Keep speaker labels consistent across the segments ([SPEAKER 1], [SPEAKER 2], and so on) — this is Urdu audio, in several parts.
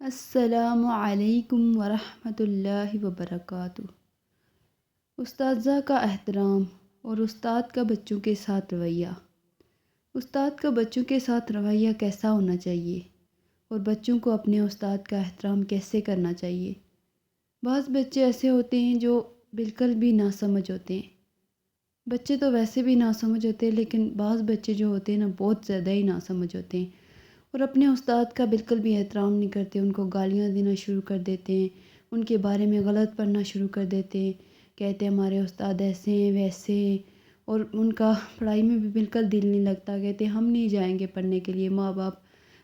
[SPEAKER 1] السلام علیکم ورحمۃ اللہ وبرکاتہ۔ اساتذہ کا احترام اور استاد کا بچوں کے ساتھ رویہ۔ استاد کا بچوں کے ساتھ رویہ کیسا ہونا چاہیے اور بچوں کو اپنے استاد کا احترام کیسے کرنا چاہیے؟ بعض بچے ایسے ہوتے ہیں جو بالکل بھی ناسمجھ ہوتے ہیں۔ بچے تو ویسے بھی ناسمجھ ہوتے ہیں، لیکن بعض بچے جو ہوتے ہیں نا بہت زیادہ ہی ناسمجھ ہوتے ہیں اور اپنے استاد کا بالکل بھی احترام نہیں کرتے، ان کو گالیاں دینا شروع کر دیتے ہیں، ان کے بارے میں غلط پڑھنا شروع کر دیتے ہیں، کہتے ہیں ہمارے استاد ایسے ہیں ویسے ہیں، اور ان کا پڑھائی میں بھی بالکل دل نہیں لگتا، کہتے ہیں ہم نہیں جائیں گے پڑھنے کے لیے۔ ماں باپ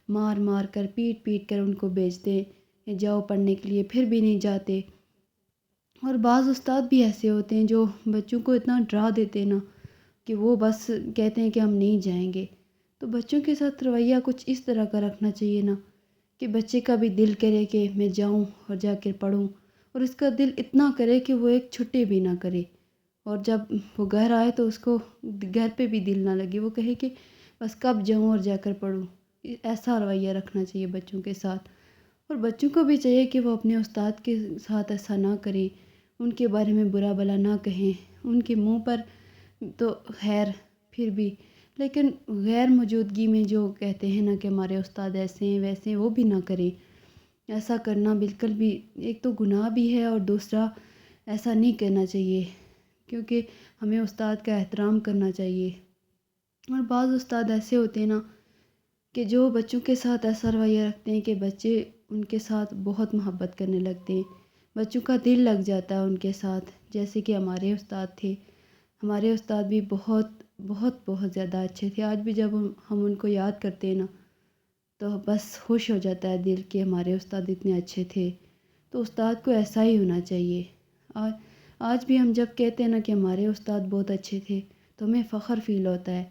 [SPEAKER 1] مار مار کر پیٹ پیٹ کر ان کو بھیجتے ہیں کہ جاؤ پڑھنے کے لیے، پھر بھی نہیں جاتے۔ اور بعض استاد بھی ایسے ہوتے ہیں جو بچوں کو اتنا ڈرا دیتے ہیں نا کہ وہ بس کہتے ہیں کہ ہم نہیں جائیں گے۔ تو بچوں کے ساتھ رویہ کچھ اس طرح کا رکھنا چاہیے نا کہ بچے کا بھی دل کرے کہ میں جاؤں اور جا کے پڑھوں، اور اس کا دل اتنا کرے کہ وہ ایک چھٹی بھی نہ کرے، اور جب وہ گھر آئے تو اس کو گھر پہ بھی دل نہ لگے، وہ کہے کہ بس کب جاؤں اور جا کر پڑھوں۔ ایسا رویہ رکھنا چاہیے بچوں کے ساتھ، اور بچوں کو بھی چاہیے کہ وہ اپنے استاد کے ساتھ ایسا نہ کریں، ان کے بارے میں برا بھلا نہ کہیں، ان کے منہ پر تو خیر پھر بھی، لیکن غیر موجودگی میں جو کہتے ہیں نا کہ ہمارے استاد ایسے ہیں ویسے ہیں، وہ بھی نہ کریں۔ ایسا کرنا بالکل بھی ایک تو گناہ بھی ہے، اور دوسرا ایسا نہیں کرنا چاہیے، کیونکہ ہمیں استاد کا احترام کرنا چاہیے۔ اور بعض استاد ایسے ہوتے ہیں نا کہ جو بچوں کے ساتھ ایسا رویہ رکھتے ہیں کہ بچے ان کے ساتھ بہت محبت کرنے لگتے ہیں، بچوں کا دل لگ جاتا ہے ان کے ساتھ، جیسے کہ ہمارے استاد تھے۔ ہمارے استاد بھی بہت بہت بہت زیادہ اچھے تھے، آج بھی جب ہم ان کو یاد کرتے ہیں نا تو بس خوش ہو جاتا ہے دل کہ ہمارے استاد اتنے اچھے تھے۔ تو استاد کو ایسا ہی ہونا چاہیے۔ آج آج بھی ہم جب کہتے ہیں نا کہ ہمارے استاد بہت اچھے تھے تو ہمیں فخر فیل ہوتا ہے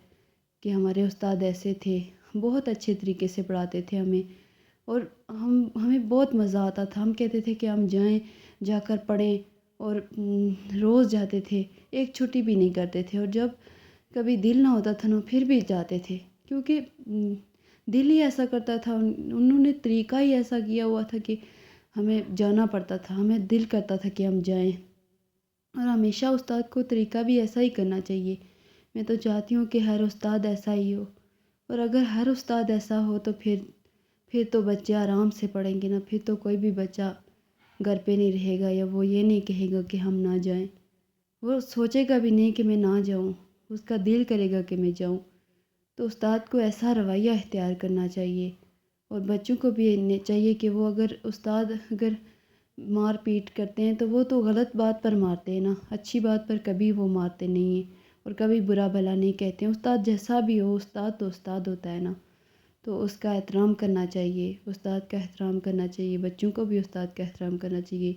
[SPEAKER 1] کہ ہمارے استاد ایسے تھے، بہت اچھے طریقے سے پڑھاتے تھے ہمیں، اور ہمیں بہت مزہ آتا تھا، ہم کہتے تھے کہ ہم جائیں، جا کر پڑھیں، اور روز جاتے تھے، ایک چھٹی بھی نہیں کرتے تھے، اور جب کبھی دل نہ ہوتا تھا نا پھر بھی جاتے تھے، کیونکہ دل ہی ایسا کرتا تھا، انہوں نے طریقہ ہی ایسا کیا ہوا تھا کہ ہمیں جانا پڑتا تھا، ہمیں دل کرتا تھا کہ ہم جائیں، اور ہمیشہ استاد کو طریقہ بھی ایسا ہی کرنا چاہیے۔ میں تو چاہتی ہوں کہ ہر استاد ایسا ہی ہو، اور اگر ہر استاد ایسا ہو تو پھر تو بچے آرام سے پڑھیں گے نا، پھر تو کوئی بھی بچہ گھر پہ نہیں رہے گا، یا وہ یہ نہیں کہے گا کہ ہم نہ جائیں، وہ سوچے گا بھی نہیں کہ میں نہ جاؤں، اس کا دل کرے گا کہ میں جاؤں۔ تو استاد کو ایسا رویہ اختیار کرنا چاہیے، اور بچوں کو بھی چاہیے کہ وہ اگر مار پیٹ کرتے ہیں تو وہ تو غلط بات پر مارتے ہیں نا، اچھی بات پر کبھی وہ مارتے نہیں ہیں، اور کبھی برا بھلا نہیں کہتے ہیں۔ استاد جیسا بھی ہو، استاد تو استاد ہوتا ہے نا، تو اس کا احترام کرنا چاہیے، استاد کا احترام کرنا چاہیے، بچوں کو بھی استاد کا احترام کرنا چاہیے،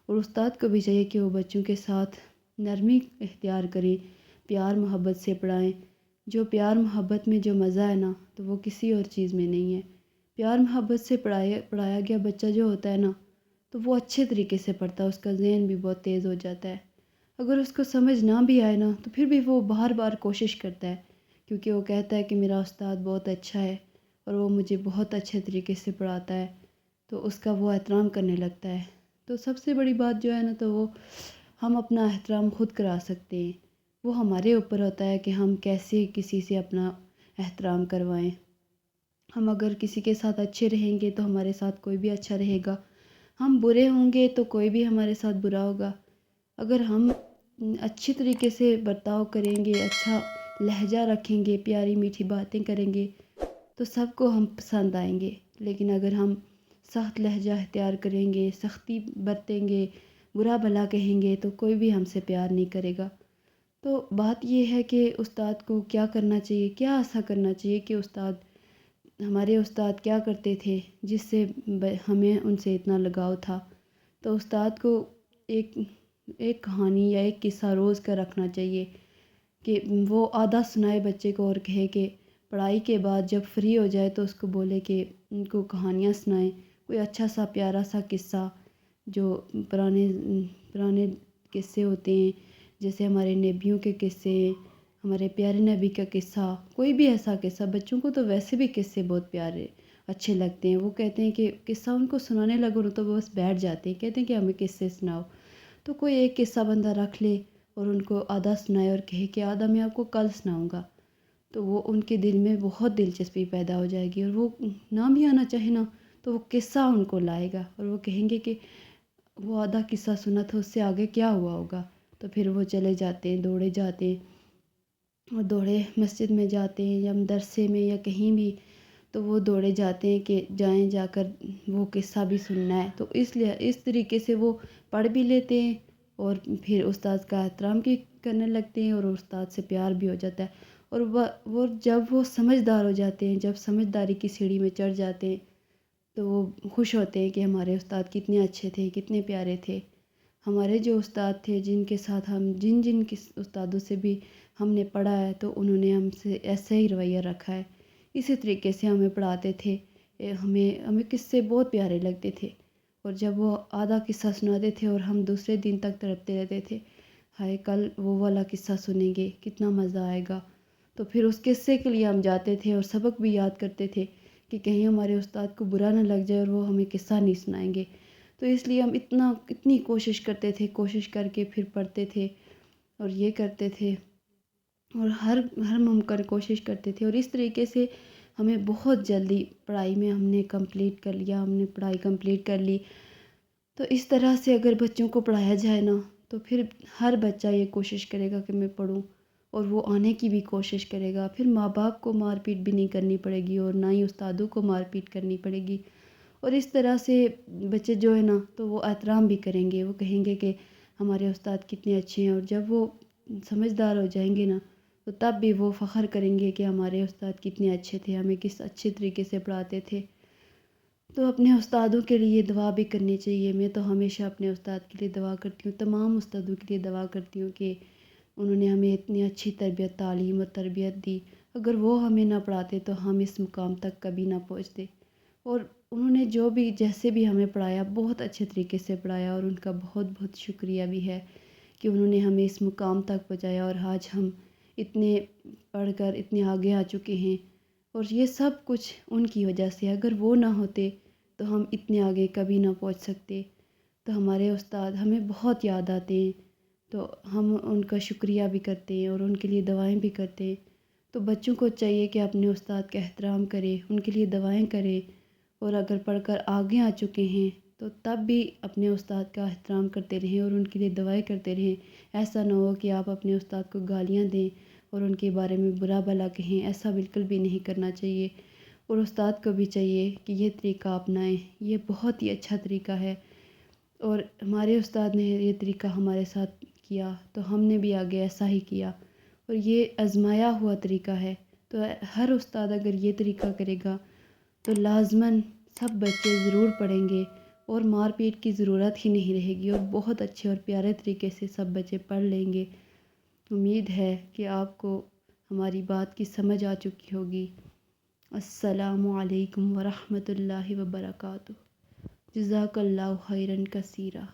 [SPEAKER 1] اور استاد کو بھی چاہیے کہ وہ بچوں کے ساتھ نرمی اختیار کریں، پیار محبت سے پڑھائیں۔ جو پیار محبت میں جو مزہ ہے نا تو وہ کسی اور چیز میں نہیں ہے۔ پیار محبت سے پڑھایا گیا بچہ جو ہوتا ہے نا تو وہ اچھے طریقے سے پڑھتا ہے، اس کا ذہن بھی بہت تیز ہو جاتا ہے۔ اگر اس کو سمجھ نہ بھی آئے نا تو پھر بھی وہ بار بار کوشش کرتا ہے، کیونکہ وہ کہتا ہے کہ میرا استاد بہت اچھا ہے اور وہ مجھے بہت اچھے طریقے سے پڑھاتا ہے، تو اس کا وہ احترام کرنے لگتا ہے۔ تو سب سے بڑی بات جو ہے نا تو وہ ہم اپنا احترام خود کرا سکتے ہیں، وہ ہمارے اوپر ہوتا ہے کہ ہم کیسے کسی سے اپنا احترام کروائیں۔ ہم اگر کسی کے ساتھ اچھے رہیں گے تو ہمارے ساتھ کوئی بھی اچھا رہے گا، ہم برے ہوں گے تو کوئی بھی ہمارے ساتھ برا ہوگا۔ اگر ہم اچھی طریقے سے برتاؤ کریں گے، اچھا لہجہ رکھیں گے، پیاری میٹھی باتیں کریں گے تو سب کو ہم پسند آئیں گے، لیکن اگر ہم سخت لہجہ اختیار کریں گے، سختی برتیں گے، برا بھلا کہیں گے تو کوئی بھی ہم سے پیار نہیں کرے گا۔ تو بات یہ ہے کہ استاد کو کیا کرنا چاہیے، کیا ایسا کرنا چاہیے کہ ہمارے استاد کیا کرتے تھے جس سے ہمیں ان سے اتنا لگاؤ تھا۔ تو استاد کو ایک کہانی یا ایک قصہ روز کا رکھنا چاہیے کہ وہ آدھا سنائے بچے کو، اور کہے کہ پڑھائی کے بعد جب فری ہو جائے تو اس کو بولے کہ ان کو کہانیاں سنائیں، کوئی اچھا سا پیارا سا قصہ، جو پرانے قصے ہوتے ہیں، جیسے ہمارے نبیوں کے قصے، ہمارے پیارے نبی کا قصہ، کوئی بھی ایسا قصہ۔ بچوں کو تو ویسے بھی قصے بہت پیارے اچھے لگتے ہیں۔ وہ کہتے ہیں کہ قصہ ان کو سنانے لگو نا تو وہ بس بیٹھ جاتے ہیں، کہتے ہیں کہ ہمیں قصے سناؤ۔ تو کوئی ایک قصہ بندہ رکھ لے اور ان کو آدھا سنائے اور کہے کہ آدھا میں آپ کو کل سناؤں گا، تو وہ ان کے دل میں بہت دلچسپی پیدا ہو جائے گی، اور وہ نہ بھی آنا چاہے نا تو وہ قصہ ان کو لائے گا، اور وہ کہیں گے کہ وہ آدھا قصہ سنا تھا، اس سے آگے کیا ہوا ہوگا۔ تو پھر وہ چلے جاتے ہیں، دوڑے جاتے ہیں، اور دوڑے مسجد میں جاتے ہیں یا مدرسے میں یا کہیں بھی، تو وہ دوڑے جاتے ہیں کہ جائیں جا کر وہ قصہ بھی سننا ہے۔ تو اس لیے اس طریقے سے وہ پڑھ بھی لیتے ہیں اور پھر استاد کا احترام بھی کرنے لگتے ہیں، اور استاد سے پیار بھی ہو جاتا ہے۔ اور وہ جب وہ سمجھدار ہو جاتے ہیں، جب سمجھداری کی سیڑھی میں چڑھ جاتے ہیں، تو وہ خوش ہوتے ہیں کہ ہمارے استاد کتنے اچھے تھے، کتنے پیارے تھے۔ ہمارے جو استاد تھے، جن کے ساتھ ہم جن استادوں سے بھی ہم نے پڑھا ہے، تو انہوں نے ہم سے ایسا ہی رویہ رکھا ہے، اسی طریقے سے ہمیں پڑھاتے تھے۔ ہمیں قصے بہت پیارے لگتے تھے، اور جب وہ آدھا قصہ سناتے تھے اور ہم دوسرے دن تک تڑپتے رہتے تھے، ہائے کل وہ والا قصہ سنیں گے، کتنا مزہ آئے گا۔ تو پھر اس قصے کے لیے ہم جاتے تھے اور سبق بھی یاد کرتے تھے کہ کہیں ہمارے استاد کو برا نہ لگ جائے اور وہ ہمیں قصہ نہیں سنائیں گے۔ تو اس لیے ہم اتنی کوشش کرتے تھے، کوشش کر کے پھر پڑھتے تھے اور یہ کرتے تھے، اور ہر ممکن کوشش کرتے تھے، اور اس طریقے سے ہمیں بہت جلدی پڑھائی میں ہم نے کمپلیٹ کر لیا، ہم نے پڑھائی کمپلیٹ کر لی۔ تو اس طرح سے اگر بچوں کو پڑھایا جائے نا تو پھر ہر بچہ یہ کوشش کرے گا کہ میں پڑھوں، اور وہ آنے کی بھی کوشش کرے گا۔ پھر ماں باپ کو مار پیٹ بھی نہیں کرنی پڑے گی، اور نہ ہی استادوں کو مار پیٹ کرنی پڑے گی، اور اس طرح سے بچے جو ہے نا تو وہ احترام بھی کریں گے، وہ کہیں گے کہ ہمارے استاد کتنے اچھے ہیں، اور جب وہ سمجھدار ہو جائیں گے نا تو تب بھی وہ فخر کریں گے کہ ہمارے استاد کتنے اچھے تھے، ہمیں کس اچھے طریقے سے پڑھاتے تھے۔ تو اپنے استادوں کے لیے دعا بھی کرنی چاہیے۔ میں تو ہمیشہ اپنے استاد کے لیے دعا کرتی ہوں، تمام استادوں کے لیے دعا کرتی ہوں کہ انہوں نے ہمیں اتنی اچھی تربیت، تعلیم اور تربیت دی۔ اگر وہ ہمیں نہ پڑھاتے تو ہم اس مقام تک کبھی نہ پہنچتے، اور انہوں نے جو بھی جیسے بھی ہمیں پڑھایا بہت اچھے طریقے سے پڑھایا، اور ان کا بہت بہت شکریہ بھی ہے کہ انہوں نے ہمیں اس مقام تک پہنچایا، اور آج ہم اتنے پڑھ کر اتنے آگے آ چکے ہیں، اور یہ سب کچھ ان کی وجہ سے۔ اگر وہ نہ ہوتے تو ہم اتنے آگے کبھی نہ پہنچ سکتے۔ تو ہمارے استاد ہمیں بہت یاد آتے ہیں، تو ہم ان کا شکریہ بھی کرتے ہیں اور ان کے لیے دعائیں بھی کرتے ہیں۔ تو بچوں کو چاہیے کہ اپنے استاد کا احترام کرے، ان کے لیے دعائیں کرے، اور اگر پڑھ کر آگے آ چکے ہیں تو تب بھی اپنے استاد کا احترام کرتے رہیں اور ان کے لیے دعائیں کرتے رہیں۔ ایسا نہ ہو کہ آپ اپنے استاد کو گالیاں دیں اور ان کے بارے میں برا بھلا کہیں، ایسا بالکل بھی نہیں کرنا چاہیے۔ اور استاد کو بھی چاہیے کہ یہ طریقہ اپنائیں، یہ بہت ہی اچھا طریقہ ہے، اور ہمارے استاد نے یہ طریقہ ہمارے ساتھ کیا تو ہم نے بھی آگے ایسا ہی کیا، اور یہ آزمایا ہوا طریقہ ہے۔ تو ہر استاد اگر یہ طریقہ کرے گا تو لازماً سب بچے ضرور پڑھیں گے، اور مار پیٹ کی ضرورت ہی نہیں رہے گی، اور بہت اچھے اور پیارے طریقے سے سب بچے پڑھ لیں گے۔ امید ہے کہ آپ کو ہماری بات کی سمجھ آ چکی ہوگی۔ السلام علیکم ورحمۃ اللہ وبرکاتہ۔ جزاک اللہ خیراً کثیرا۔